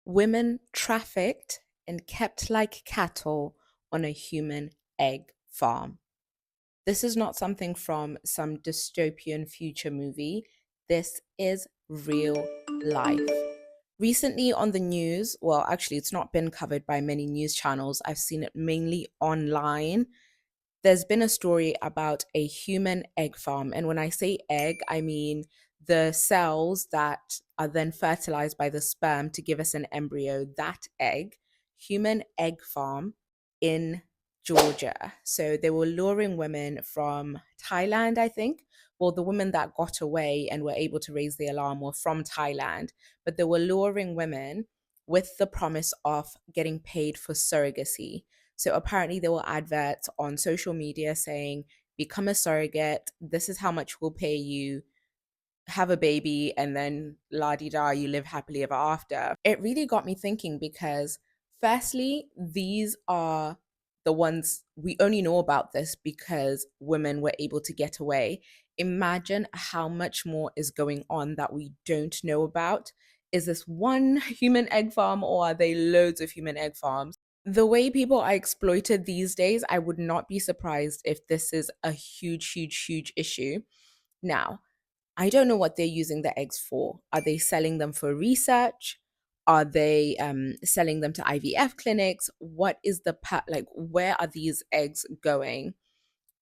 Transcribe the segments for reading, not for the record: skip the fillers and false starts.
Women trafficked and kept like cattle on a human egg farm. This is not something from some dystopian future movie. This is real life. Recently on the news, well, actually, it's not been covered by many news channels. I've seen it mainly online. There's been a story about a human egg farm. And when I say egg, I mean the cells that are then fertilized by the sperm to give us an embryo, that egg, human egg farm in Georgia. So they were luring women from Thailand, I think. Well, the women that got away and were able to raise the alarm were from Thailand, but they were luring women with the promise of getting paid for surrogacy. So apparently there were adverts on social media saying, become a surrogate, this is how much we'll pay you, have a baby, and then la di da, you live happily ever after. It really got me thinking because, firstly, these are the ones we only know about this because women were able to get away. Imagine how much more is going on that we don't know about. Is this one human egg farm or are they loads of human egg farms? The way people are exploited these days, I would not be surprised if this is a huge, huge, huge issue. Now, I don't know what they're using the eggs for. Are they selling them for research? Are they selling them to IVF clinics? What is the like? Where are these eggs going?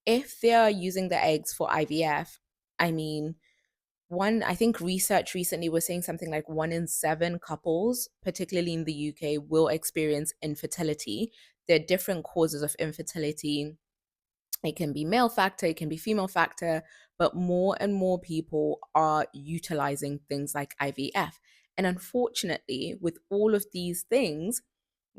If they are using the eggs for IVF, I mean, I think research recently was saying something like 1 in 7 couples, particularly in the UK, will experience infertility. There are different causes of infertility. It can be male factor, it can be female factor, but more and more people are utilizing things like IVF. And unfortunately, with all of these things,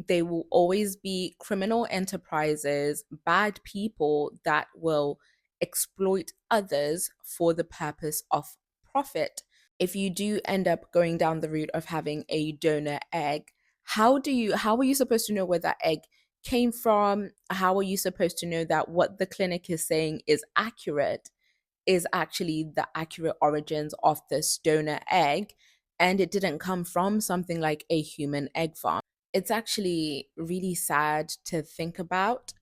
they will always be criminal enterprises, bad people that will exploit others for the purpose of profit. If you do end up going down the route of having a donor egg, how are you supposed to know where that egg came from? How are you supposed to know that what the clinic is saying is actually the accurate origins of this donor egg and it didn't come from something like a human egg farm? It's actually really sad to think about.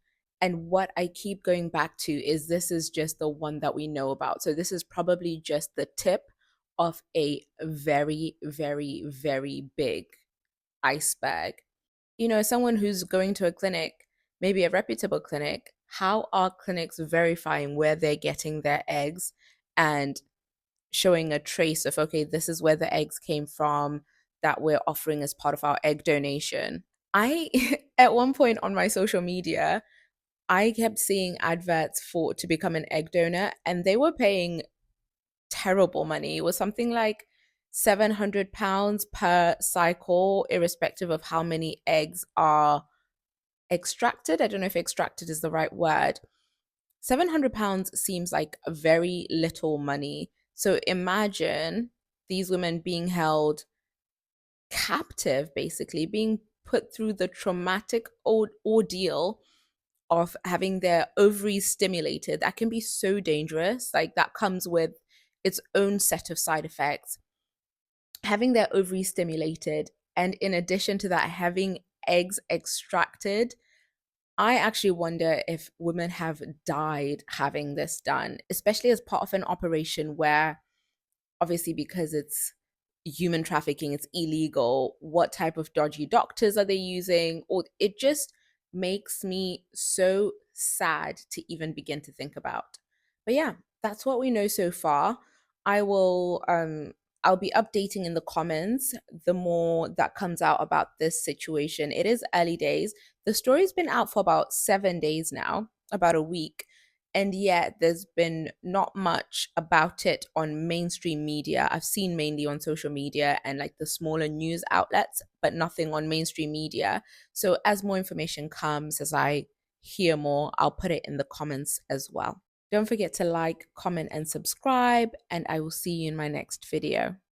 And what I keep going back to is this is just the one that we know about. So this is probably just the tip of a very, very, very big iceberg. Someone who's going to a clinic, maybe a reputable clinic, how are clinics verifying where they're getting their eggs and showing a trace of, okay, this is where the eggs came from that we're offering as part of our egg donation? I, at one point on my social media, I kept seeing adverts for to become an egg donor, and they were paying terrible money. It was something like £700 per cycle, irrespective of how many eggs are extracted. I don't know if extracted is the right word. £700 seems like very little money. So imagine these women being held captive, basically, being put through the traumatic ordeal of having their ovaries stimulated. That can be so dangerous. Like, that comes with its own set of side effects. Having their ovaries stimulated, and in addition to that, having eggs extracted. I actually wonder if women have died having this done, especially as part of an operation where, obviously, because it's human trafficking, it's illegal. What type of dodgy doctors are they using? Or it just makes me so sad to even begin to think about. But yeah, that's what we know so far. I will I'll be updating in the comments the more that comes out about this situation. It is early days. The story's been out for about 7 days now, about a week, and yet there's been not much about it on mainstream media. I've seen mainly on social media and like the smaller news outlets, but nothing on mainstream media. So as more information comes, as I hear more, I'll put it in the comments as well. Don't forget to like, comment, and subscribe, and I will see you in my next video.